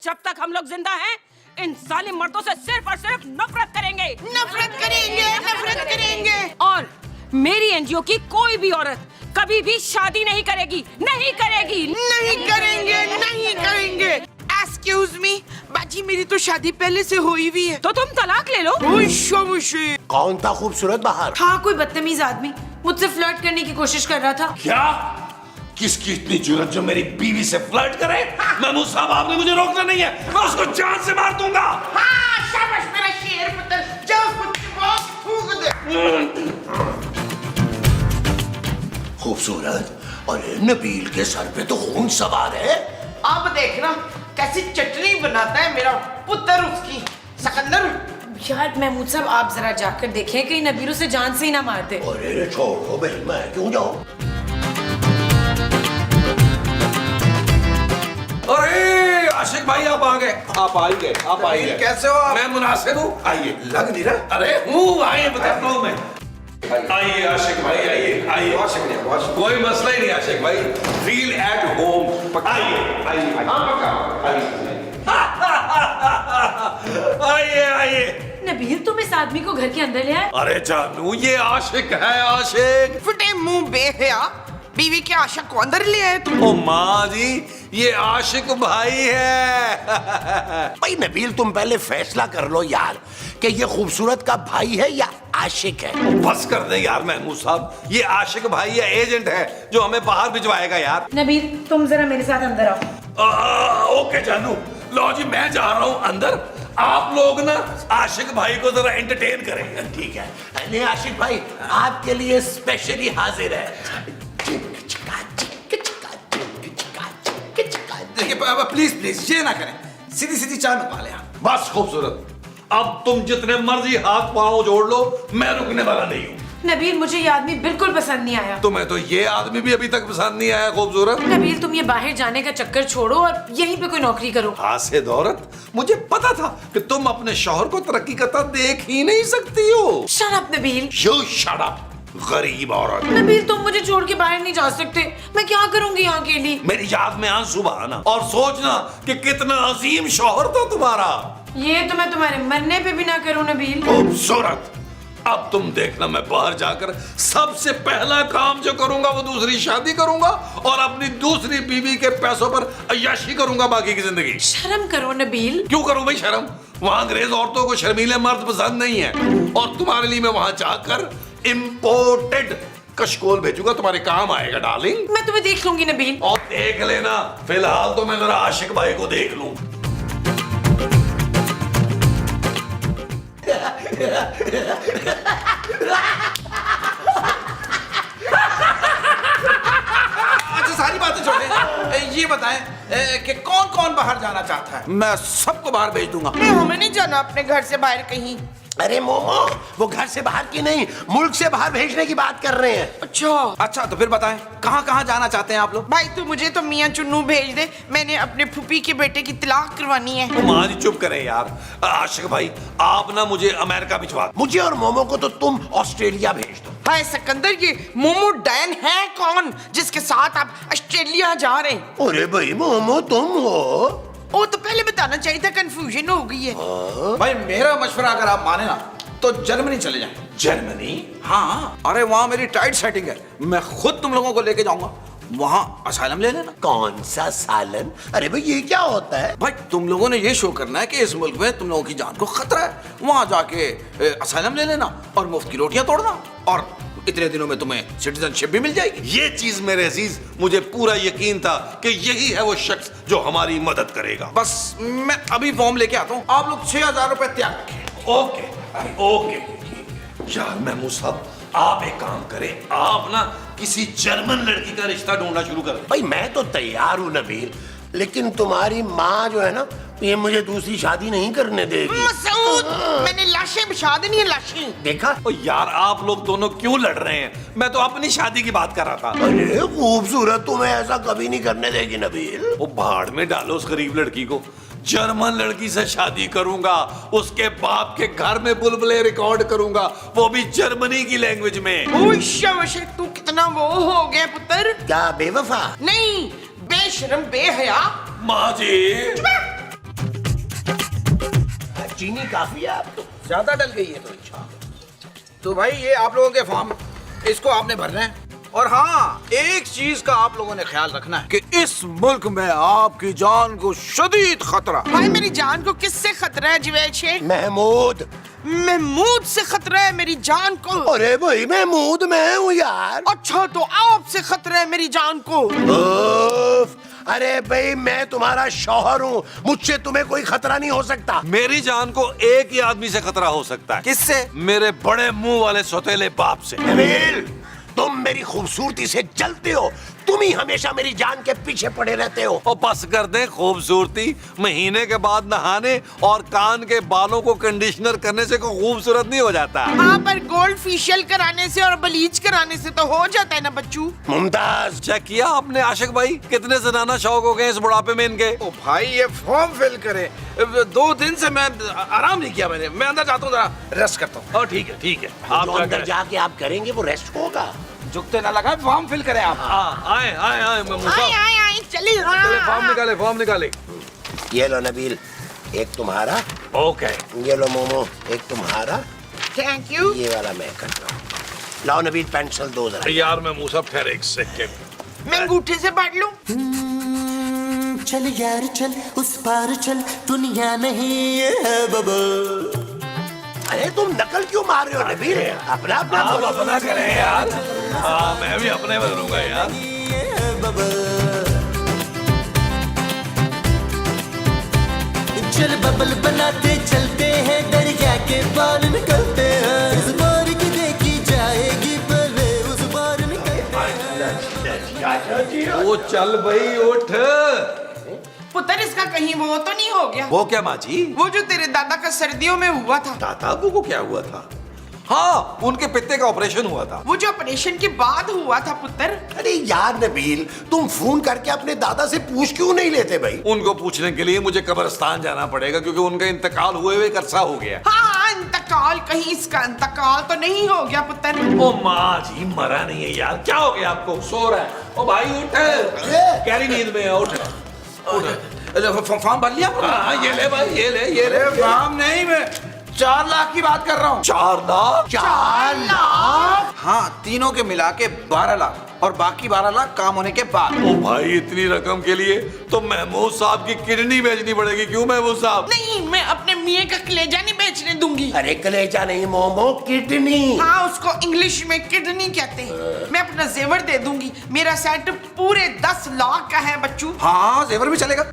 जब तक हम लोग जिंदा हैं, इन जालिम मर्दों से सिर्फ और सिर्फ नफरत करेंगे। नफरत करेंगे, नफरत करेंगे। और मेरी एनजीओ की कोई भी औरत कभी भी शादी नहीं करेगी, नहीं करेगी, नहीं करेंगे, नहीं करेंगे। एक्सक्यूज मी, बाजी मेरी तो शादी पहले से हुई हुई है। तो तुम तलाक ले लो। कौन था खूबसूरत बाहर? हाँ, कोई बदतमीज आदमी मुझसे फ्लर्ट करने की कोशिश कर रहा था। क्या? किसकी इतनी जुर्रत जो मेरी बीवी से फ्लर्ट करे? महमूद साहब, आपने मुझे रोकना नहीं है, मैं उसको जान से मार दूंगा। हाँ, शाबाश मेरा शेर पुत्र, जाओ कुछ बहुत फूंक दे। खूबसूरत, अरे नबील के सर पे तो खून सवार है। अब देखना कैसी चटनी बनाता है मेरा पुत्र उसकी। सिकंदर, यार महमूद साहब, आप जरा जाकर देखें कहीं नबील उसे जान से ही ना मार दे। अरे छोड़ो भाई, मैं क्यों जाऊं? अरे आशिक भाई, आप आ गए, आप आ गए, आप आ गए। कैसे हो आप? मैं मुनासिब हूँ, आइए। लग नहीं रहा। अरे हूँ, आइए, बताता हूँ मैं। आइए आशिक भाई, आइए, आइए। बहुत शुक्रिया, बहुत शुक्रिया। कोई मसला ही नहीं आशिक भाई, फील एट होम। आइए, आइए, आइए, आइए। नबील, तुम इस आदमी को घर के अंदर ले आए? अरे जानू, ये आशिक है, आशिक। फटे मुंह बेहया, बीवी के आशा को अंदर ले आए तुम। ओ माँ जी, ये आशिक भाई है। भाई नबील, तुम पहले फैसला कर लो यार कि ये खूबसूरत का भाई है या आशिक है। बस कर दे यार महमूद साहब, ये आशिक भाई या एजेंट है जो हमें बाहर भिजवाएगा यार। नबील, तुम जरा मेरे साथ अंदर आओ। ओके जानू, लो जी, मैं जा रहा हूँ अंदर। आप लोग ना आशिक भाई को जरा एंटरटेन करेंगे। ठीक है, नहीं आशिक भाई, आपके लिए स्पेशली हाजिर है। देखिए प्लीज प्लीज ये ना करें, सीधी सीधी चाय मंगवा लें आप। बस खूबसूरत, अब तुम जितने मर्जी हाथ पांव जोड़ लो, मैं रुकने वाला नहीं हूँ। नबील, मुझे ये आदमी बिल्कुल पसंद नहीं आया। तुम्हें तो ये आदमी भी अभी तक पसंद नहीं आया खूबसूरत। नबील, तुम ये बाहर जाने का चक्कर छोड़ो और यहीं पे कोई नौकरी करो। हासिद औरत, मुझे पता था कि तुम अपने शौहर को तरक्की करता देख ही नहीं सकती हो। Shut up Nabeel. You shut up, गरीब औरत। नबील, तुम मुझे छोड़ के बाहर नहीं जा सकते। मैं क्या करूंगी यहाँ अकेली? मेरी याद में आंसू बहाना और सोचना कि कितना अजीम शौहर था तुम्हारा। ये तो मैं तुम्हारे मरने पे भी ना करूँ नबील। खूबसूरत, अब तुम देखना, मैं बाहर जाकर सबसे पहला काम जो करूंगा वो दूसरी शादी करूंगा और अपनी दूसरी बीवी के पैसों पर अय्याशी करूंगा बाकी की जिंदगी। शर्म करो नबील। क्यों करूं भाई शर्म? वहां अंग्रेज औरतों को शर्मीले मर्द पसंद नहीं है और तुम्हारे लिए मैं वहां जाकर इंपोर्टेड कशकोल भेजूंगा, तुम्हारे काम आएगा डार्लिंग। मैं तुम्हें देख लूंगी नबील। और देख लेना, फिलहाल तो मैं जरा आशिक भाई को देख लूं। अच्छा सारी बातें छोड़ें, ये बताएं कि कौन कौन बाहर जाना चाहता है? मैं सबको बाहर भेज दूंगा। नहीं, हमें नहीं जाना अपने घर से बाहर कहीं। अरे मोमो, वो घर से बाहर की नहीं, मुल्क से बाहर भेजने की बात कर रहे हैं। अच्छा तो फिर बताएं कहाँ कहाँ जाना चाहते हैं आप लोग? भाई तू मुझे तो मियाँ चुन्नू भेज दे, मैंने अपने फूफी के बेटे की तलाक करवानी है। माँ जी चुप करें यार। आशिक भाई, आप ना मुझे अमेरिका भिजवा दो। मुझे और मोमो को तो तुम ऑस्ट्रेलिया भेज दो। हाय सिकंदर, ये मोमो डैन है कौन जिसके साथ आप ऑस्ट्रेलिया जा रहे हैं? अरे भाई मोमो, तुम हो? वो तो पहले बताना चाहिए था, कंफ्यूजन हो गई है। भाई मेरा मशवरा अगर आप माने ना तो जर्मनी चले जाएं। जर्मनी? हाँ, अरे वहाँ मेरी टाइट सेटिंग है, मैं खुद तुम लोगों को लेके जाऊंगा, वहाँ असाइलम ले लेना। कौन सा सालन? अरे भाई ये क्या होता है? भाई तुम लोगों ने ये शो करना है कि इस मुल्क में तुम लोगों की जान को खतरा है, वहाँ जाके असाइलम ले लेना और मुफ्त की रोटियां तोड़ना और इतने दिनों में तुम्हें सिटीजनशिप भी मिल जाएगी। ये चीज मेरे अजीज, मुझे पूरा यकीन था कि यही है वो शख्स जो हमारी मदद करेगा। बस मैं अभी फॉर्म लेके आता हूँ, आप लोग 6,000 रुपए तैयार रखें। Okay okay. यार महमूद साहब, आप एक काम करें, आप ना किसी जर्मन लड़की का रिश्ता ढूंढना शुरू कर दें। भाई मैं तो तैयार हूँ नबील, लेकिन तुम्हारी माँ जो है ना, ये मुझे दूसरी शादी नहीं करने देगी। मसूद, मैंने लाशें बिछा देनी है, लाशें। देखा? ओ यार, आप लोग दोनों क्यों लड़ रहे हैं? मैं तो अपनी शादी की बात कर रहा था। अरे खूबसूरत तुम्हें ऐसा कभी नहीं करने देगी नबील। वो भाड़ में डालो उस गरीब लड़की को। जर्मन लड़की से शादी करूंगा, उसके बाप के घर में बुलबुले रिकॉर्ड करूंगा, वो भी जर्मनी की लैंग्वेज में। ओश, तू कितना वो हो गया पुत्र। क्या बेवफा? नहीं, बेशरम बेहया। माँ जी चीनी काफी है आपको। ज्यादा डल गई है तो भाई ये आप लोगों के फॉर्म, इसको आपने भरना है। और हाँ, एक चीज का आप लोगों ने ख्याल रखना है कि इस मुल्क में आपकी जान को शदीद खतरा। भाई मेरी जान को किससे खतरा है जवेद शेख? महमूद। महमूद से खतरा है मेरी जान को। अरे भाई महमूद मैं हूँ यार। अच्छा तो आपसे खतरा है मेरी जान को। उफ, अरे भाई मैं तुम्हारा शौहर हूँ, मुझसे तुम्हें कोई खतरा नहीं हो सकता। मेरी जान को एक ही आदमी से खतरा हो सकता है। किससे? मेरे बड़े मुंह वाले सौतेले बाप से। नबील, तुम मेरी खूबसूरती से जलते हो, तुम ही हमेशा मेरी जान के पीछे पड़े रहते हो। और बस कर दे खूबसूरती, महीने के बाद नहाने और कान के बालों को कंडीशनर करने से कोई खूबसूरत नहीं हो जाता। हाँ पर गोल्ड फेशियल कराने से और ब्लीच कराने से तो हो जाता है ना बच्चू। मुमताज, चेक किया आपने आशिक भाई, कितने जनाना शौक हो गए इस बुढ़ापे में इनके। ओ भाई ये फॉर्म फिल करे, 2 दिन से मैं आराम नहीं किया मैंने। मैं अंदर जाता हूँ, जरा रेस्ट करता हूँ। ठीक है ठीक है, जो अंदर जाके आप करेंगे वो रेस्ट होगा। झुकते ना लगा, फॉर्म फिल करें आप। आए आए आए आए चलिए। चले फॉर्म निकाले। ये लो नबील, एक तुम्हारा। ओके। ये लो मोमो, एक तुम्हारा। Thank you. ये वाला मैं कर रहा हूँ। लाओ नबील पेंसिल दो जरा। यार मैं मूसा ठहर एक सेकंड। मैं अंगूठे से बांट लूं। चल यार चल, उस पार चल, दुनिया नहीं है बबल। अरे तुम नकल क्यों मार रहे हो नबील? अपना अपना आप बोलो। अपना करें यार। हाँ मैं भी अपने बदलूंगा यार। चल बबल बनाते चलते हैं, दरिया के पार निकलते हैं। इस बार की देखी जाएगी, पहले उस बार निकलते हैं। वो चल भाई उठ। पुत्र इसका कहीं वो तो नहीं हो गया? वो क्या माँ जी? वो जो तेरे दादा का सर्दियों में हुआ था। दादा को क्या हुआ था? हाँ उनके पित्ते का ऑपरेशन हुआ था। वो जो ऑपरेशन के बाद हुआ था पुत्र। अरे यार नबील, तुम फोन करके अपने दादा से पूछ क्यों नहीं लेते भाई? उनको पूछने के लिए मुझे कब्रिस्तान जाना पड़ेगा क्योंकि उनका इंतकाल हुए हुए एक अरसा हो गया। हाँ इंतकाल, कहीं इसका इंतकाल तो नहीं हो गया पुत्र? ओ माँ जी मरा नहीं है यार, क्या हो गया आपको? सो रहा है। ओ भाई उठ, गहरी नींद में है, उठ। फॉर्म भर लिया? हाँ ये ले भाई, ये ले। फॉर्म नहीं, मैं 4 लाख की बात कर रहा हूँ। 4 लाख? 4 लाख? हाँ, तीनों के मिला के 12 लाख और बाकी 12 लाख काम होने के बाद। ओ भाई इतनी रकम के लिए तो महमूद साहब की किडनी बेचनी पड़ेगी। क्यों महमूद साहब? नहीं, मैं अपने मियाँ का कलेजा नहीं बेचने दूंगी। अरे कलेजा नहीं मोमो, किडनी। हाँ उसको इंग्लिश में किडनी कहते हैं। मैं अपना जेवर दे दूंगी। मेरा सेट पूरे 10 लाख का है बच्चू। हाँ जेवर भी चलेगा।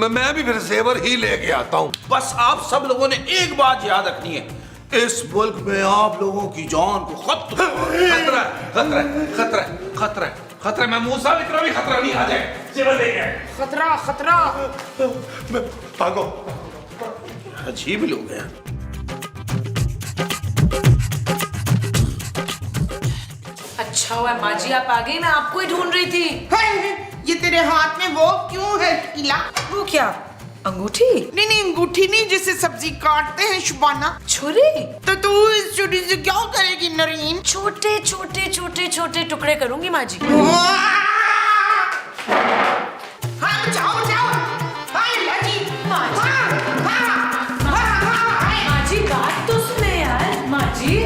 मैं भी फिर जेवर ही लेके आता हूँ। बस आप सब लोगों ने एक बात याद रखनी है, इस मुल्क में आप लोगों की जान को खतरा है। महमूद साहब इतना भी खतरा नहीं, आ जाए जेवर ले गए। खतरा। भागो। अजीब लोग हैं। अच्छा हुआ माँ जी आप आ गई, मैं आपको ही ढूंढ रही थी। ये तेरे हाथ में वो क्यों है शीला? वो क्या, अंगूठी? नहीं अंगूठी नहीं, जिससे सब्जी काटते हैं शुबाना। छुरी? तो तू इस छुरी से क्या करेगी नरीन? छोटे टुकड़े करूंगी माँ जी। हाँ जाओ। हाँ लगी। माँ जी बात तो सुने यार। माँ जी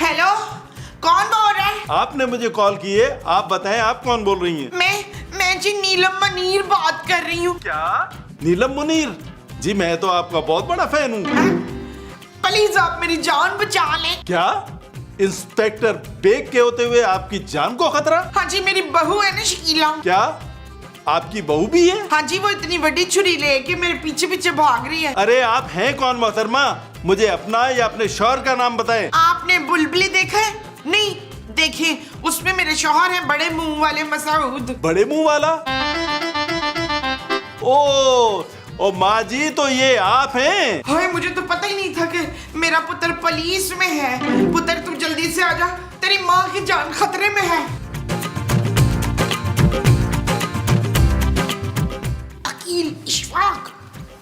हेलो, कौन बोल रहा है? आपने मुझे कॉल की है, आप बताएं आप कौन बोल रही हैं? मैं जी नीलम मनीर बात कर रही हूँ। क्या? नीलम मुनीर जी, मैं तो आपका बहुत बड़ा फैन हूँ। प्लीज आप मेरी जान बचा लें। क्या इंस्पेक्टर बेग के होते हुए आपकी जान को खतरा? हाँ जी, मेरी बहू है ना शीला। क्या आपकी बहू भी है? हाँ जी, वो इतनी बड़ी छुरी लेके मेरे पीछे भाग रही है। अरे आप हैं कौन मोहतरमा? मुझे अपना या अपने शौहर का नाम बताएं। आपने बुलबुली देखा है? नहीं देखिए, उसमें मेरे शौहर हैं बड़े मुंह वाले मसूद। बड़े मुंह वाला? ओ माँ जी, तो ये आप हैं? हाय, मुझे तो पता ही नहीं था कि मेरा पुत्र पुलिस में है। पुत्र तू जल्दी से आजा, तेरी माँ की जान खतरे में है। अकील, इशफाक,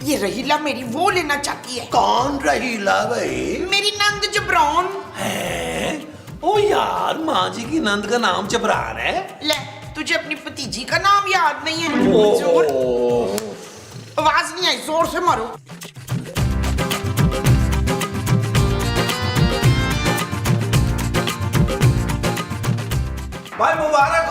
ये रहीला मेरी वो लेना चाहती है। कौन रहीला भाई? मेरी नंद जबरौन। है? ओ यार, माँ जी की नंद का नाम चबरान है। ले, तुझे अपनी भतीजी का नाम याद नहीं है? ओ, जोर, आवाज नहीं आई, जोर से मारो। भाई मुबारक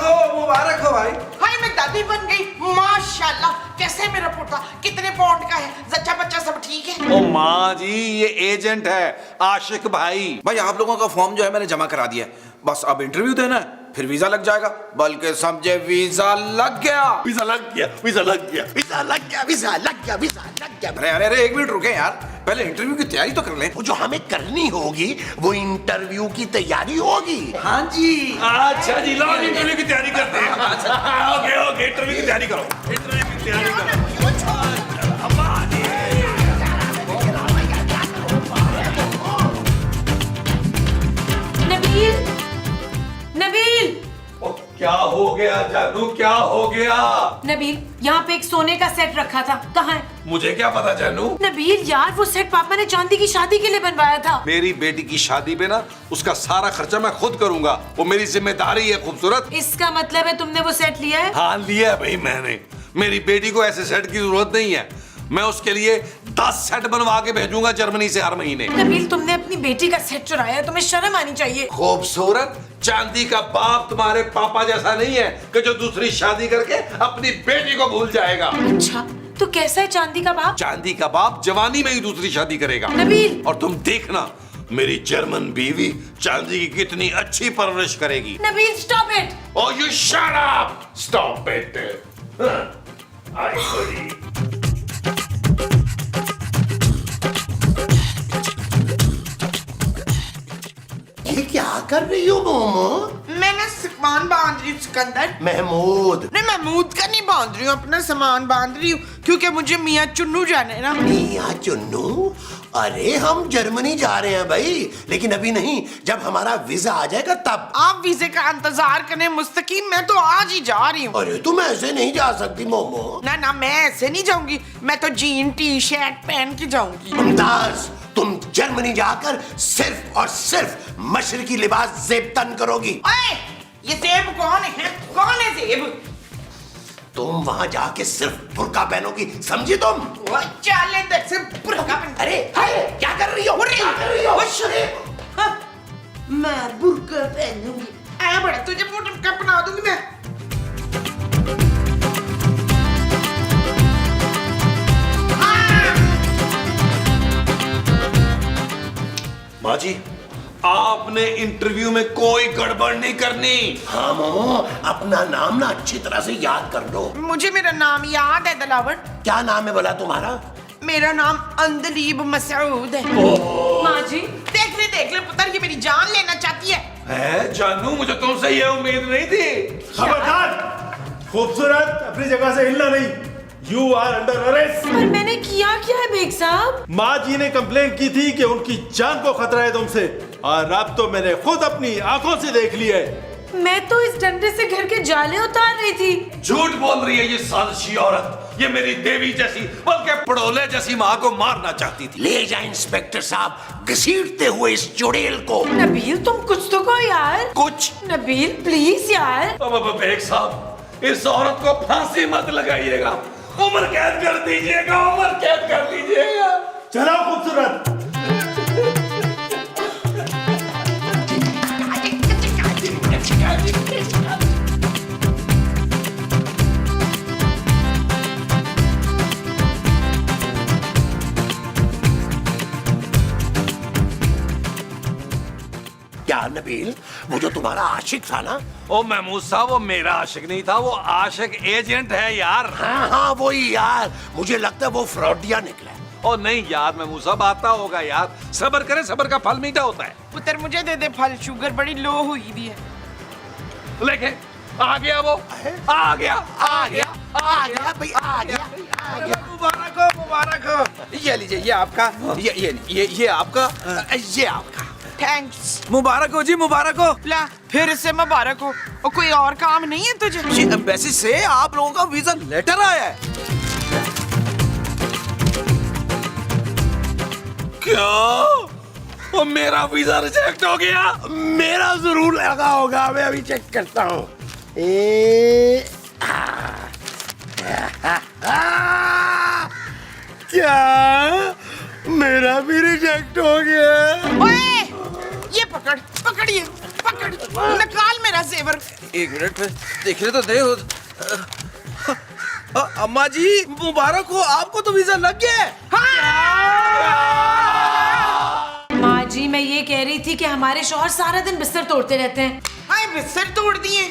हो भाई। हाय, मैं दादी बन गई, माशाल्लाह। कैसे मेरा पोता, कितने पाउंड का है? जच्चा बच्चा सब ठीक है? ओ माँ जी, ये एजेंट है आशिक भाई। भाई आप लोगों का फॉर्म जो है मैंने जमा करा दिया है, बस अब इंटरव्यू देना है, फिर वीजा लग जाएगा। बल्कि समझे वीजा लग गया। वीजा लग गया, वीजा लग गया, वीजा लग गया, वीजा लग गया, वीजा लग गया। अरे एक मिनट रुके यार, पहले इंटरव्यू की तैयारी तो कर लें। वो जो हमें करनी होगी वो इंटरव्यू की तैयारी होगी। हाँ जी। अच्छा जी, लो इंटरव्यू की तैयारी करते हैं। ओके, इंटरव्यू की तैयारी करो, इंटरव्यू की तैयारी करो। नबील, नबील, ओ, क्या हो गया जानू, क्या हो गया? नबील, यहाँ पे एक सोने का सेट रखा था, कहाँ है? मुझे क्या पता जानू। नबील यार, वो सेट पापा ने चांदी की शादी के लिए बनवाया था। मेरी बेटी की शादी पे ना उसका सारा खर्चा मैं खुद करूंगा, वो मेरी जिम्मेदारी है खूबसूरत। इसका मतलब है तुमने वो सेट लिया है? हाँ, लिया भाई मैंने। मेरी बेटी को ऐसे सेट की जरूरत नहीं है, मैं उसके लिए 10 सेट बनवा के भेजूंगा जर्मनी से हर महीने। नबील, तुमने अपनी बेटी का सेट चुराया है, तुम्हें शर्म आनी चाहिए। खूबसूरत, चांदी का बाप तुम्हारे पापा जैसा नहीं है कि जो दूसरी शादी करके अपनी बेटी को भूल जाएगा। अच्छा, तो कैसा है चांदी का बाप? चांदी का बाप जवानी में ही दूसरी शादी करेगा। नबील, और तुम देखना मेरी जर्मन बीवी चांदी की कितनी अच्छी परवरिश करेगी। Nabeel, stop it. Oh, you shut up! Stop it! आई बड़ी। ये क्या कर रही हो मोमो? मैं ना सामान बांध रही हूँ सिकंदर। महमूद। नहीं, महमूद का नहीं बांध रही हूँ, अपना सामान बांध रही हूँ, क्योंकि मुझे मियाँ चुन्नू जाना है ना। मियाँ चुन्नू? अरे हम जर्मनी जा रहे हैं भाई, लेकिन अभी नहीं, जब हमारा वीजा आ जाएगा तब। आप वीजे का इंतजार करें मुस्तकीम, मैं तो आज ही जा रही हूँ। अरे तुम ऐसे नहीं जा सकती मोमो। ना ना, मैं ऐसे नहीं जाऊंगी, मैं तो जीन टी शर्ट पहन के जाऊंगी। मुमताज, तुम जर्मनी जाकर सिर्फ और सिर्फ मशरकी लिबास जेब तन करोगी। ओए, ये जेब कौन है? कौन है जेब? तुम वहां जाके सिर्फ बुर्का पहनोगी, समझी तुम? वो चाले तक से बुर्का पहन। अरे हाय, क्या कर रही हो? क्या कर रही हो? अरे, हाँ, मैं बुर्का पहनूंगी। आया बड़ा, तुझे बुर्का पहना दूंगी मैं। माँ जी, आपने इंटरव्यू में कोई गड़बड़ नहीं करनी। हाँ मोमो, अपना नाम ना अच्छी तरह से याद कर लो। मुझे मेरा नाम याद है दलावर। क्या नाम है बोला तुम्हारा? मेरा नाम अंदलीब मसूद है। माँ जी, देख ले पुत्र, ये मेरी जान लेना चाहती है। जानू, मुझे तुमसे ये उम्मीद नहीं थी। खबरदार, खूबसूरत, अपनी जगह से हिलना नहीं। You are under arrest. पर मैंने किया क्या है बेग साहब? माँ जी ने कंप्लेन की थी कि उनकी जान को खतरा है तुमसे, और अब तो मैंने खुद अपनी आंखों से देख लिया है। मैं तो इस डंडे से घर के जाले उतार रही थी। झूठ बोल रही है ये साजिशी औरत। ये मेरी देवी जैसी, बल्कि पड़ोले जैसी माँ को मारना चाहती थी। ले जा इंस्पेक्टर साहब, घसीटते हुए इस चुड़ैल को। नबील, तुम कुछ तो कहो यार। कुछ? नबील प्लीज यार। अब बेग साहब, इस औरत को फांसी मत लगाइएगा, उम्र कैद कर दीजिएगा, उम्र कैद कर दीजिएगा। चलो खूबसूरत। क्या नबील, वो जो तुम्हारा आशिक था ना? ओ महमूद साहब, वो मेरा आशिक नहीं था, वो आशिक एजेंट है यार। हाँ हाँ वही यार, मुझे लगता है वो फ्रॉडिया निकला। ओ नहीं यार महमूद साहब, आता होगा यार, सब्र करें, सब्र का फल मीठा होता है। पुत्र मुझे दे दे फल, शुगर बड़ी लो हुई भी है। लेके आ गया वो, आ गया, आ गया, आ गया भाई, आ गया। मुबारक हो, मुबारक हो। ये लीजिए, ये आपका, ये आपका, ये आपका। थैंक्स। मुबारक हो जी, मुबारक हो। ला, फिर से मुबारक हो। और कोई और काम नहीं है तुझे? जी, एम्बेसी से आप लोगों का वीजा लेटर आया है। क्या वो मेरा वीजा रिजेक्ट हो गया। मेरा जरूर लगा होगा, मैं अभी चेक करता हूँ। क्या मेरा भी रिजेक्ट हो गया? ओए, ये पकड़, पकड़िए, पकड़, निकाल मेरा जेवर। एक मिनट में देखने तो दे हो। अम्मा जी मुबारक हो, आपको तो वीजा लग गया है। माँ जी मैं ये कह रही थी कि हमारे शौहर सारा दिन बिस्तर तोड़ते रहते हैं। हाय, बिस्तर तोड़ दिए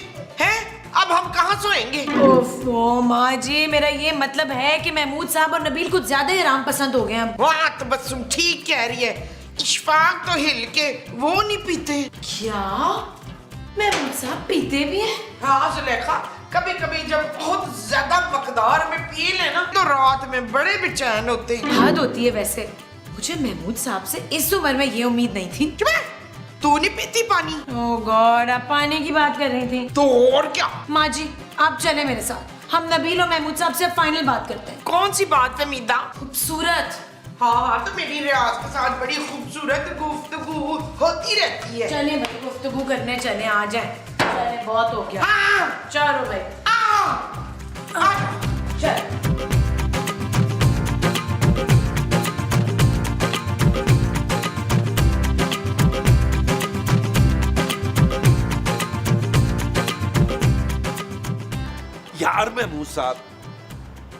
हैं? अब हम कहाँ सोएंगे? ओफो माँ जी, मेरा ये मतलब है कि महमूद साहब और नबील कुछ ज्यादा ही आराम पसंद हो गए हैं। वाह, तो बस तुम ठीक कह रही है। इशफाक तो हिल के वो नहीं पीते। क्या महमूद साहब पीते भी हैं? हाँ जुलेखा, कभी कभी जब बहुत ज्यादा मकदार में पी लेना तो रात में बड़े बेचैन होते हैं। हद होती है वैसे। मुझे महमूद साहब से इस उम्र में ये उम्मीद नहीं थी। चुप है, तू नहीं पीती पानी? ओह गॉड, आप पानी की बात कर रही थी। तो और क्या? माँ जी आप चले मेरे साथ, हम नबील और महमूद साहब से फाइनल बात करते हैं। कौन सी बात है मीदा? खूबसूरत। हाँ, तो मेरी रियाज के साथ बड़ी खूबसूरत गुफ्तगू होती रहती है। चले भाई गुफ्तगू करने चले, आ जाए। चले बहुत हो गया। चलो भाई चल। यार महमूद साहब,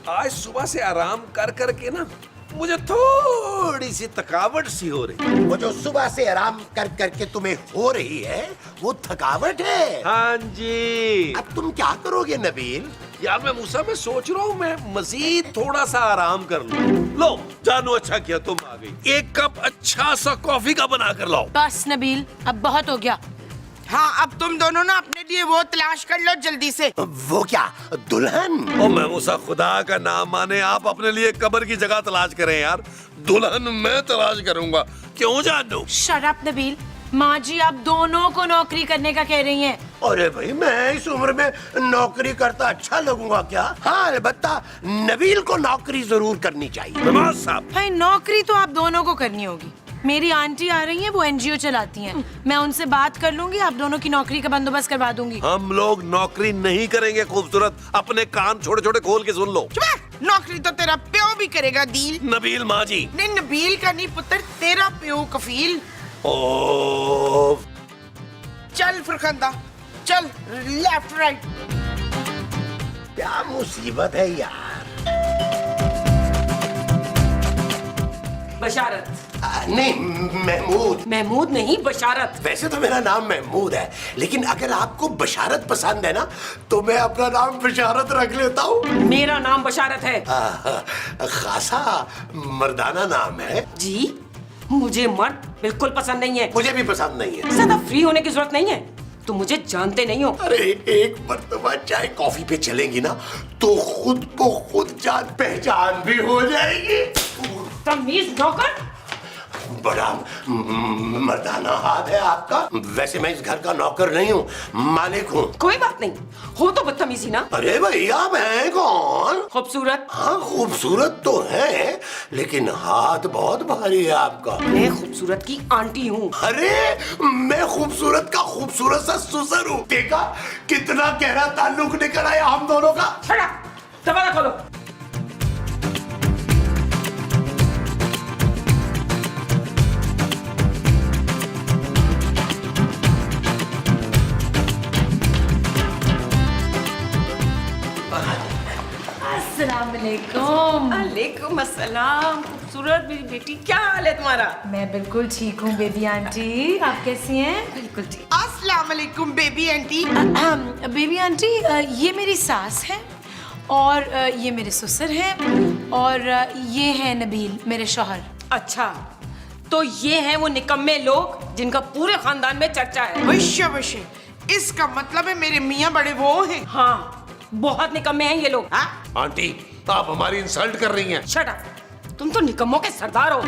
आज सुबह से आराम कर करके ना मुझे थोड़ी सी थकावट सी हो रही। वो जो सुबह से आराम कर करके तुम्हें हो रही है वो थकावट है। हाँ जी। अब तुम क्या करोगे नबील? यार महमूद साहब, मैं सोच रहा हूँ मैं मजीद थोड़ा सा आराम कर लूं। लो जानू, अच्छा किया तुम आ गई। एक कप अच्छा सा कॉफी का बना कर लाओ। बस नबील अब बहुत हो गया। हाँ, अब तुम दोनों ना अपने लिए वो तलाश कर लो जल्दी से। वो क्या, दुल्हन? ओ महमूद साहब, खुदा का नाम माने आप अपने लिए कब्र की जगह तलाश करें यार। दुल्हन मैं तलाश करूंगा। क्यों जानू? शट अप नबील, माँ जी आप दोनों को नौकरी करने का कह रही हैं। अरे भाई, मैं इस उम्र में नौकरी करता अच्छा लगूंगा क्या? हाँ, अलबत्ता नबील को नौकरी जरूर करनी चाहिए। महमूद साहब, भाई नौकरी तो आप दोनों को करनी होगी। मेरी आंटी आ रही हैं, वो एनजीओ चलाती हैं। मैं उनसे बात कर लूंगी, आप दोनों की नौकरी का बंदोबस्त करवा दूंगी। हम लोग नौकरी नहीं करेंगे खूबसूरत, अपने कान छोटे छोटे खोल के सुन लो। चुप है, नौकरी तो तेरा प्यो भी करेगा दील। नबील माँ जी। नहीं, नबील का नहीं पुत्र, तेरा प्यो कफील। ओ चल फरखंदा, चल लेफ्ट राइट। क्या मुसीबत है यार। बशारत। नहीं, महमूद। महमूद नहीं, बशारत। वैसे तो मेरा नाम महमूद है, लेकिन अगर आपको बशारत पसंद है ना तो मैं अपना नाम बशारत रख लेता हूँ। मेरा नाम बशारत है। खासा मर्दाना नाम है। जी, मुझे मर्द बिल्कुल पसंद नहीं है। मुझे भी पसंद नहीं है। ज्यादा फ्री होने की जरूरत नहीं है, तुम मुझे जानते नहीं हो। अरे एक मर्तबा चाय कॉफी पे चलेंगी ना तो खुद को खुद जान पहचान भी हो जाएगी। तमीज नौकर। बड़ा मर्दाना हाथ है आपका। वैसे मैं इस घर का नौकर नहीं हूँ, मालिक हूँ। कोई बात नहीं, हो तो बदतमीजी ना। अरे भैया, मैं कौन? खूबसूरत। हाँ, खूबसूरत तो है, लेकिन हाथ बहुत भारी है आपका। मैं खूबसूरत की आंटी हूँ। अरे मैं खूबसूरत का खूबसूरत सा सुसर हूँ। देखा कितना गहरा ताल्लुक निकल आया हम दोनों का। छड़ा, दरवाजा खोलो। अस्सलामुअलैकुम। वालेकुम अस्सलाम। खूबसूरत मेरी बेटी, क्या हाल है तुम्हारा? मैं बिल्कुल ठीक हूँ बेबी आंटी, आप कैसी हैं? बिल्कुल ठीक। अस्सलाम वालेकुम बेबी आंटी। बेबी आंटी, ये मेरी सास है और ये मेरे ससुर हैं और ये है नबील मेरे शौहर। अच्छा, तो ये हैं वो निकम्मे लोग जिनका पूरे खानदान में चर्चा है। वश्य वश्य, इसका मतलब है मेरे मियाँ बड़े वो हैं। हाँ, बहुत निकम्मे हैं ये लोग। हाँ? आंटी, आप हमारी इंसल्ट कर रही हैं। शट अप, तुम तो निकम्मों के सरदार हो।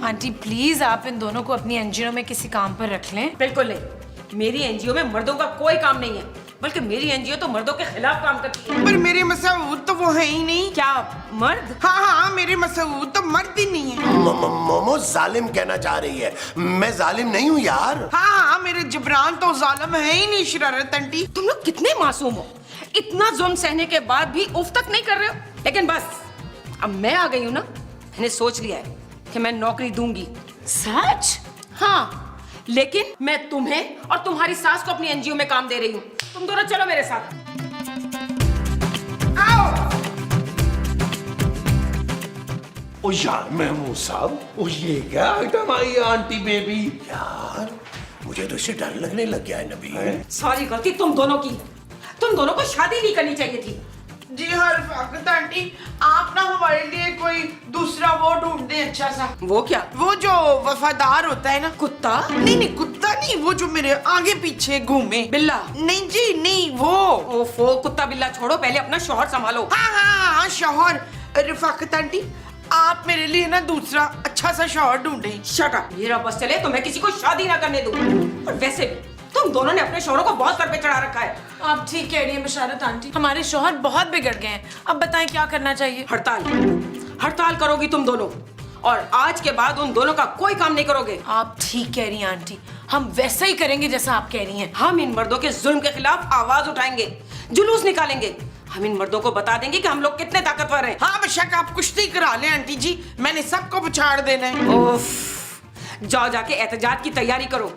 आंटी प्लीज आप इन दोनों को अपनी एनजीओ में किसी काम पर रख लें। बिल्कुल नहीं, मेरी एनजीओ में मर्दों का कोई काम नहीं है। बल्कि मेरी एनजीओ तो मर्दों के खिलाफ काम करती है। पर मेरे मसूद तो वो है ही नहीं। क्या मर्द? हाँ, मेरे मसूद तो मर्द ही नहीं है। मोमो जालिम कहना चाह रही है, मैं जालिम नहीं हूँ यार। हाँ, मेरे जबरान तो जालिम है ही नहीं शरारत आंटी। तुम लोग कितने मासूम हो, इतना जुल्म सहने के बाद भी उफ तक नहीं कर रहे हो। लेकिन बस अब मैं आ गई हूँ ना, मैंने सोच लिया है कि मैं नौकरी दूंगी। सच? हाँ, लेकिन मैं तुम्हें और तुम्हारी सास को अपनी एनजीओ में काम दे रही हूँ। तुम दोनों चलो मेरे साथ। ओ यार महमूद साहब, ओ ये क्या आइटम आई है आंटी बेबी? यार मुझे तो इससे डर लगने लग गया है नबील। सारी गलती तुम दोनों की। तुम दोनों को शादी नहीं करनी चाहिए थी। जी हाँ रफाकत आंटी, आप ना हमारे लिए कोई दूसरा वो ढूंढ दे अच्छा सा। वो क्या? वो जो वफादार होता है ना। कुत्ता? नहीं, कुत्ता नहीं, वो जो मेरे आगे पीछे घूमे। बिल्ला? नहीं जी नहीं, वो। ओफो, कुत्ता बिल्ला छोड़ो, पहले अपना शौहर संभालो। हाँ, शौहर। रफाकत आंटी, आप मेरे लिए ना दूसरा अच्छा सा शौहर ढूंढे। Shut up. मेरा बस चले तो मैं किसी को शादी ना करने दूं। और वैसे भी तुम दोनों ने अपने शौहरों को बहुत सर पे चढ़ा रखा है। आप ठीक कह रही हैं बशारत आंटी, हमारे शौहर बहुत बिगड़ गए हैं। अब बताएं क्या करना चाहिए? हड़ताल करोगी तुम दोनों, और आज के बाद उन दोनों का कोई काम नहीं करोगे। आप ठीक कह रही हैं आंटी, हम वैसा ही करेंगे जैसा आप कह रही हैं। हम इन मर्दों के जुल्म के खिलाफ आवाज उठाएंगे, जुलूस निकालेंगे। हम इन मर्दों को बता देंगे कि हम लोग कितने ताकतवर हैं। हाँ बेशक, आप कुश्ती करा लें आंटी जी, मैंने सबको पछाड़ देना है। ओफ, जाओ जाके एहतजाज की तैयारी करो।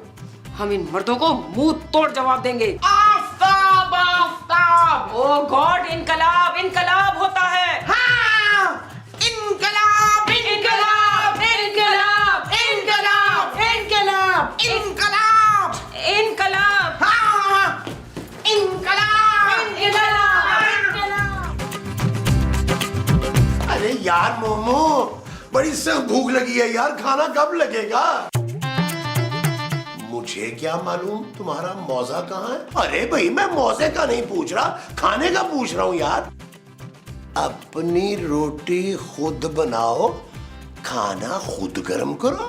हम इन मर्दों को मुंह तोड़ जवाब देंगे। आफताब, आफताब। ओ गॉड, इनकलाब, इनकलाब होता है। हाँ, इनकलाब, इनकलाब, इनकलाब, इनकलाब, इनकलाब, इनकलाब, इनकलाब। हाँ, इनकलाब, इनकलाब। अरे यार मोमो, बड़ी सख्त भूख लगी है यार, खाना कब लगेगा? मुझे क्या मालूम तुम्हारा मौजा कहाँ है? अरे भाई, मैं मौजे का नहीं पूछ रहा, खाने का पूछ रहा हूँ यार। अपनी रोटी खुद बनाओ, खाना खुद गर्म करो।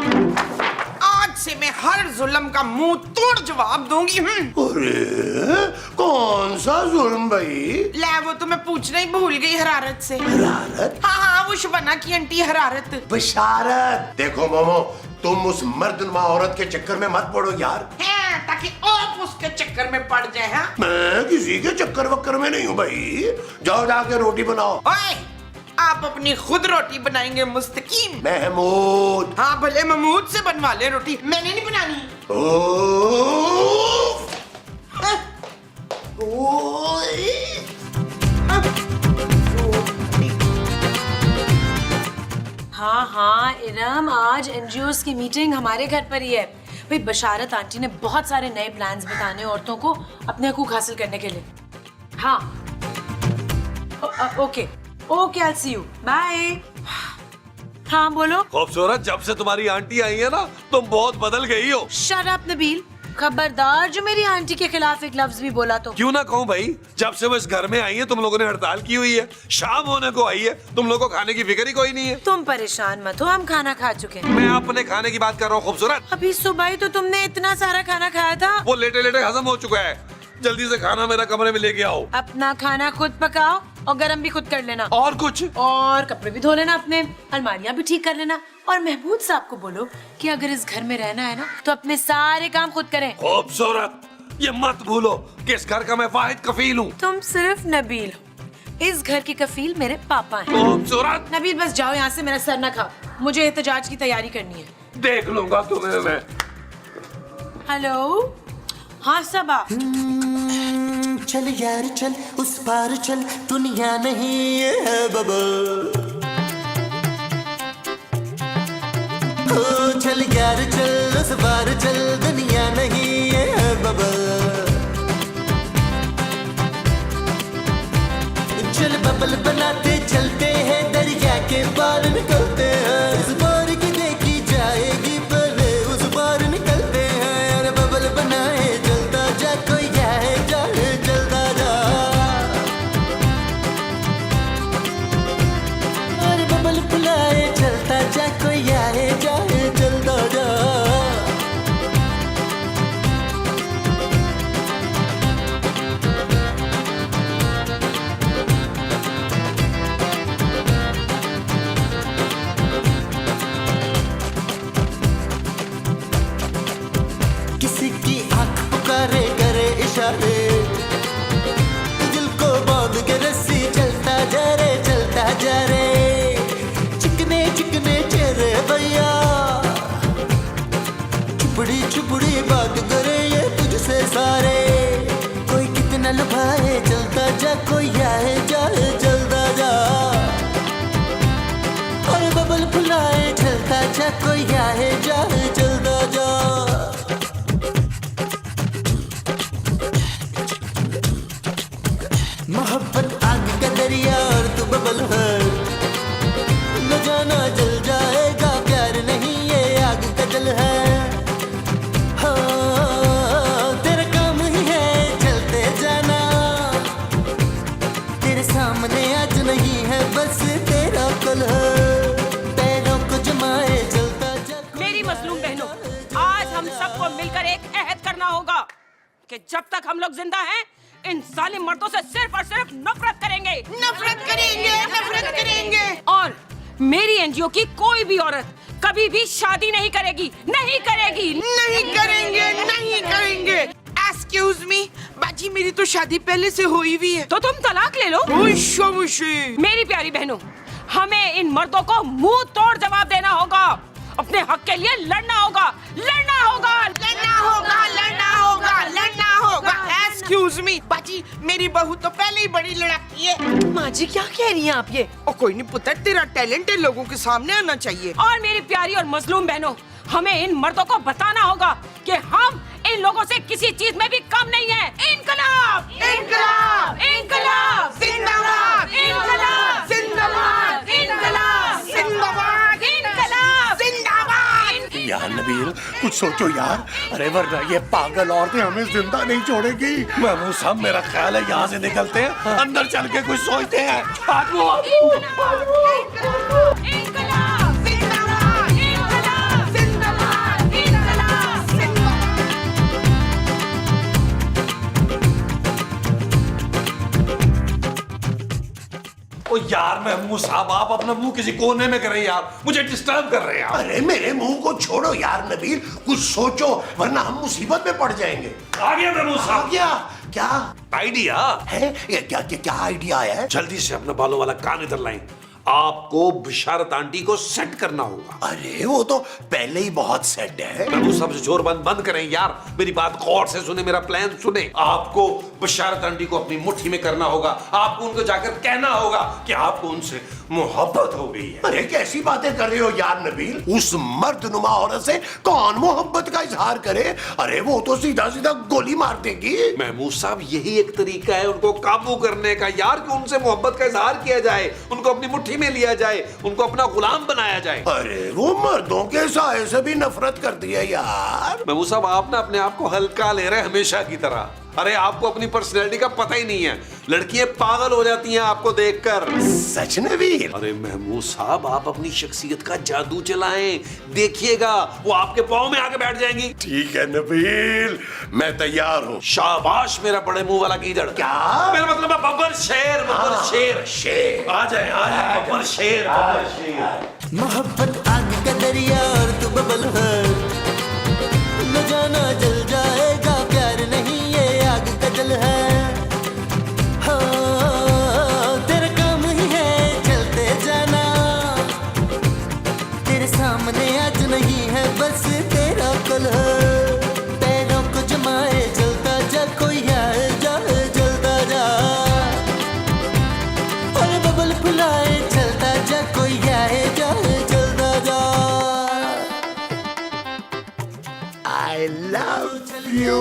आज से मैं हर जुल्म का मुंह तोड़ जवाब दूंगी। अरे कौन सा जुल्म भाई? ले, वो तो मैं पूछना ही भूल गई हरारत से। हरारत? हाँ, वो शबाना की आंटी हरारत। बशारत। देखो मोमो, तुम उस मर्दनुमा औरत के चक्कर में मत पड़ो यार। है, ताकि आप उसके चक्कर में पड़ जाए। हाँ, मैं किसी के चक्कर वक्कर में नहीं हूँ भाई। जाओ जाके रोटी बनाओ। ओए, आप अपनी खुद रोटी बनाएंगे मुस्तकीम। महमूद। हाँ, भले महमूद से बनवा ले रोटी, मैंने नहीं बनानी। हाँ, इरम, आज एनजीओस की मीटिंग हमारे घर पर ही है। भाई बशारत आंटी ने बहुत सारे नए प्लान्स बताने औरतों को अपने हकूक हासिल करने के लिए। हाँ, okay, I see you, bye. हाँ बोलो। खूबसूरत, जब से तुम्हारी आंटी आई है ना, तुम बहुत बदल गई हो। शट अप नबील, खबरदार जो मेरी आंटी के खिलाफ एक लफ्ज भी बोला तो। क्यों ना कहूँ भाई, जब से वो इस घर में आई है तुम लोगों ने हड़ताल की हुई है, शाम होने को आई है, तुम लोगों को खाने की फिक्र ही कोई नहीं है। तुम परेशान मत हो, हम खाना खा चुके हैं। मैं अपने खाने की बात कर रहा हूँ खूबसूरत। अभी सुबह ही तो तुमने इतना सारा खाना खाया था। वो लेटे लेटे हजम हो चुका है। जल्दी से खाना मेरा कमरे में लेके आओ। अपना खाना खुद पकाओ और गरम भी खुद कर लेना। और कुछ? और कपड़े भी धो लेना अपने, अलमारियां भी ठीक कर लेना। और महमूद साहब को बोलो कि अगर इस घर में रहना है ना, तो अपने सारे काम खुद करें। खूबसूरत, ये मत भूलो कि इस घर का मैं वाहिद कफील हूँ। तुम सिर्फ नबील हो, इस घर की कफील मेरे पापा हैं। खूबसूरत, नबील बस जाओ यहाँ से, मेरा सर न खाओ, मुझे एहतजाज की तैयारी करनी है। देख लूंगा तुम्हें मैं। हेलो, हाँ सबा। चल यार चल, उस पार चल, दुनिया नहीं है बबल। चल यार चल, उस पार चल, दुनिया नहीं है बबल। चल बबल बनाते चलते हैं, दरिया के पार निकलते हैं। इस बार की देखी जाएगी, पहले उस पार निकलते हैं। यार बबल बनाए चलता जा, कोई जाए जाए चलता जा। और बबल बुलाए चलता जा, कोई आए जाए चलता जा। जा कोई आए जाए चलता जा मोहब्बत आग का दरिया और तू बबल है न जाना जल जाएगा प्यार नहीं ये आग का जल है हाँ तेरा काम ही है चलते जाना तेरे सामने आज नहीं है बस तेरा कल है पैरों को जमाए चलता जा मेरी मजलूम बहनों, आज हम सबको मिलकर एक अहद करना होगा कि जब तक हम लोग जिंदा हैं इन जालिम मर्दों से सिर्फ और सिर्फ नफरत करेंगे। नफरत करेंगे, नफरत करेंगे। और मेरी एनजीओ की कोई भी औरत कभी भी शादी नहीं करेगी, नहीं करेगी, नहीं करेंगे, नहीं करेंगे। Excuse me, बाजी मेरी तो शादी पहले से हुई हुई है। तो तुम तलाक ले लो। मेरी प्यारी बहनों, हमें इन मर्दों को मुंह तोड़ जवाब देना होगा, अपने हक के लिए लड़ना होगा, लड़ना होगा, लड़ना होगा, लड़ना होगा, लड़ना होगा। Excuse me, बाजी मेरी बहू तो पहले ही बड़ी लड़ाकी है। माँ जी क्या कह रही हैं आप ये? और कोई नहीं पुत्र, तेरा टैलेंट है लोगों के सामने आना चाहिए। और मेरी प्यारी और मजलूम बहनों, हमें इन मर्दों को बताना होगा कि हम इन लोगों से किसी चीज में भी कम नहीं है। इनकलाब, इनकलाब, इनकलाब, जिंदाबाद, इनकलाब, जिंदाबाद, इनकलाब, जिंदाबाद, इनकलाब, जिंदाबाद। यार नबील कुछ सोचो यार, अरे वरना ये पागल औरतें हमें जिंदा नहीं छोड़ेगी। महमूद साहब मेरा ख्याल है यहाँ से निकलते हैं, अंदर चल के कुछ सोचते हैं। इनकलाब, इनकलाब, इनकलाब, जिंदाबाद, इनकलाब, ओ यार महमूद साहब आप अपना मुंह किसी कोने में करें यार, मुझे डिस्टर्ब कर रहे हैं आप। अरे मेरे मुंह को छोड़ो यार नबील, कुछ सोचो वरना हम मुसीबत में पड़ जाएंगे। आ गया महमूद आ साहब। गया क्या आइडिया है? ये क्या आइडिया आया है? जल्दी से अपने बालों वाला कान इधर लाएं। आपको बिशारत आंटी को सेट करना होगा। अरे वो तो पहले ही बहुत सेट है। महमूद साहब जोर बंद करें यार, मेरी बात गौर से सुने, मेरा प्लान सुने। आपको बिशारत आंटी को अपनी मुट्ठी में करना होगा, आपको उनको जाकर कहना होगा कि आपको उनसे मोहब्बत हो गई है। अरे कैसी बातें कर रहे हो यार नबील, उस मर्दनुमा औरत से कौन मोहब्बत का इजहार करे? अरे वो तो सीधा सीधा गोली मार देगी। महमूद साहब यही एक तरीका है उनको काबू करने का यार, कि उनसे मोहब्बत का इजहार किया जाए, उनको अपनी मुट्ठी में लिया जाए, उनको अपना गुलाम बनाया जाए। अरे वो मर्दों के साए से भी नफरत करती है यार। महमूद साहब आप ना अपने आप को हल्का ले रहे हैं हमेशा की तरह। अरे आपको अपनी पर्सनैलिटी का पता ही नहीं है, लड़कियां पागल हो जाती हैं आपको देखकर। सच नबील? अरे महमूद साहब आप अपनी शख्सियत का जादू चलाएं, देखिएगा वो आपके पाँव में आके बैठ जाएंगी। ठीक है नबील, मैं तैयार हूँ। शाबाश मेरा बड़े मुंह वाला गीदड़। क्या? मेरा मतलब है बब्बर शेर, बब्बर शेर। शेर आ जाए बब्बर शेर, बब्बर शेर। मोहब्बत आग का दरिया और तू बबल है न जाना जल जाएगा प्यार नहीं ये आग का जल है हाँ तेरा काम ही है चलते जाना तेरे सामने आज नहीं है बस तेरा कल है पैरों को जमाए चलता जा कोई आए जाए जलता जा और बबल फुलाए चलता जा कोई आए जाए जलता जा I love you.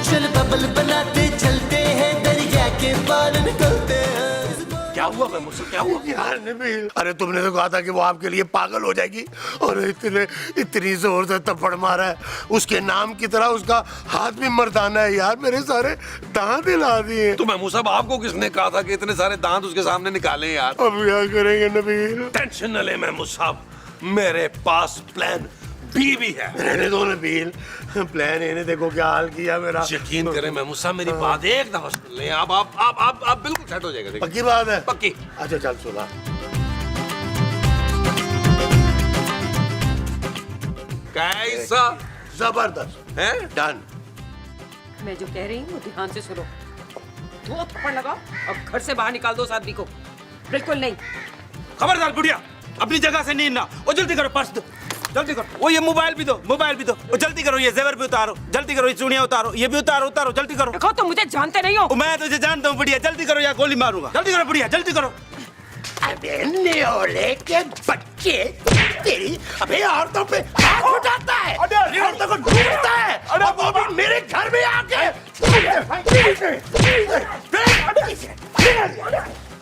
चल बबल बनाते चलते हैं दरिया के पार निकलते हैं क्या हुआ मैं मुझसे क्या हुआ यार नबील? अरे तुमने तो कहा था कि वो आपके लिए पागल हो जाएगी और इतनी जोर से थप्पड़ मारा है, उसके नाम की तरह उसका हाथ भी मर्दाना है यार, मेरे सारे दांत हिला दिए। तो महमूद साहब आपको किसने कहा था कि इतने सारे दांत उसके सामने निकालें यार? अब क्या करेंगे नबील? टेंशन न ले महमूद साहब, मेरे पास प्लान बी भी है। रहने दो नबील, प्लान इन्हें देखो क्या हाल किया मेरा। यकीन करें महमूद साहब मेरी बात एक दफा सुन लें, आप बिल्कुल सेट हो जाएगा। पक्की बात है? पक्की। अच्छा चल सुना। कैसा? जबरदस्त है डन। मैं जो कह रही हूँ ध्यान से सुनो। 2 थप्पड़ लगाओ और घर से बाहर निकाल दो उस आदमी को। बिल्कुल नहीं। खबरदार बुढ़िया, अपनी जगह से नहीं ना। और जल्दी करो, पर्स दो। जल्दी करो। वो ये मोबाइल भी दो, मोबाइल भी दो। वो जल्दी करो, ये जेवर भी उतारो, जल्दी करो, ये चूड़ियां उतारो, ये भी उतारो, उतारो, जल्दी करो। देखो तुम मुझे जानते नहीं हो। मैं तुझे जानता हूँ बुढ़िया, जल्दी करो या गोली मारूंगा। जल्दी करो बुढ़िया, जल्दी करो। अबे न्योले के बच्चे, तेरी अबे औरतों पे हाथ उठाता है, औरतों को ढूंढता है, और वो भी मेरे घर में आके।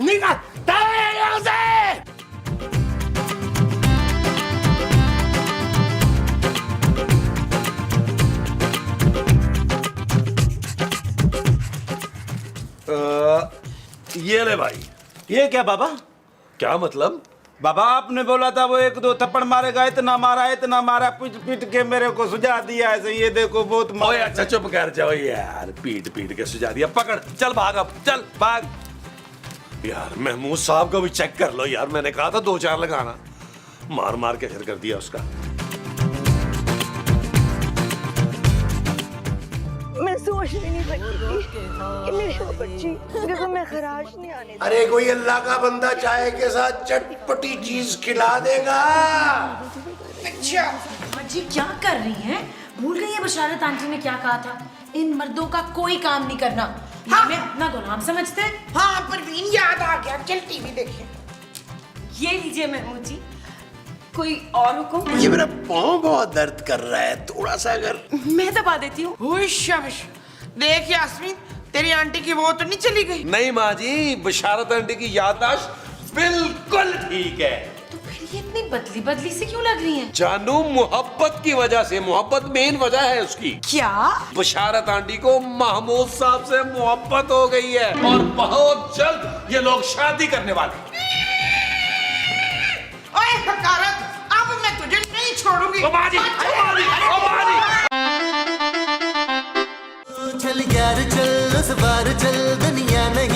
निकल यहाँ से। ये ले भाई। ये क्या बाबा? क्या मतलब? बाबा आपने बोला था वो 1-2 थप्पड़ मारेगा, इतना मारा, पीट पीट के मेरे को सुझा दिया ऐसे। ये देखो बहुत ओए अच्छा चुप कर जाओ यार, पीट पीट के सुझा दिया। पकड़, चल भाग, अब चल भाग। यार महमूद साहब को भी चेक कर लो यार, मैंने कहा था 2-4 लगाना, मार मार के घर कर दिया उसका। मैं सोच भी नहीं सकती कि मेरी वो बच्ची देखो मैं खराश नहीं आने दूंगी। अरे कोई अल्लाह का बंदा चाय के साथ चटपटी चीज खिला देगा। अच्छा जी क्या कर रही हैं? भूल गई है बशारत आंटी ने क्या कहा था? इन मर्दों का कोई काम नहीं करना। हाँ। हमें अपना गुलाम समझते हैं। हाँ परवीन याद आ गया, चल टीवी देखें। ये लीजिए महमूद जी, कोई और हुक्म? ये मेरा पाँव बहुत दर्द कर रहा है, थोड़ा सा अगर। मैं दबा देती हूँ। ओए शाबाश। देख यास्मीन, तेरी आंटी की वो तो नहीं चली गई? नहीं माँ जी, बशारत आंटी की याददाश्त बिल्कुल ठीक है। तो फिर ये इतनी बदली बदली से क्यों लग रही हैं? जानू मोहब्बत की वजह से, मोहब्बत मेन वजह है उसकी। क्या? बशारत आंटी को महमूद साहब से मोहब्बत हो गई है और बहुत जल्द ये लोग शादी करने वाले। ओए हकारत, अब मैं तुझे नहीं छोड़ूंगी। चल यार चल, उस बार चल, दुनिया नहीं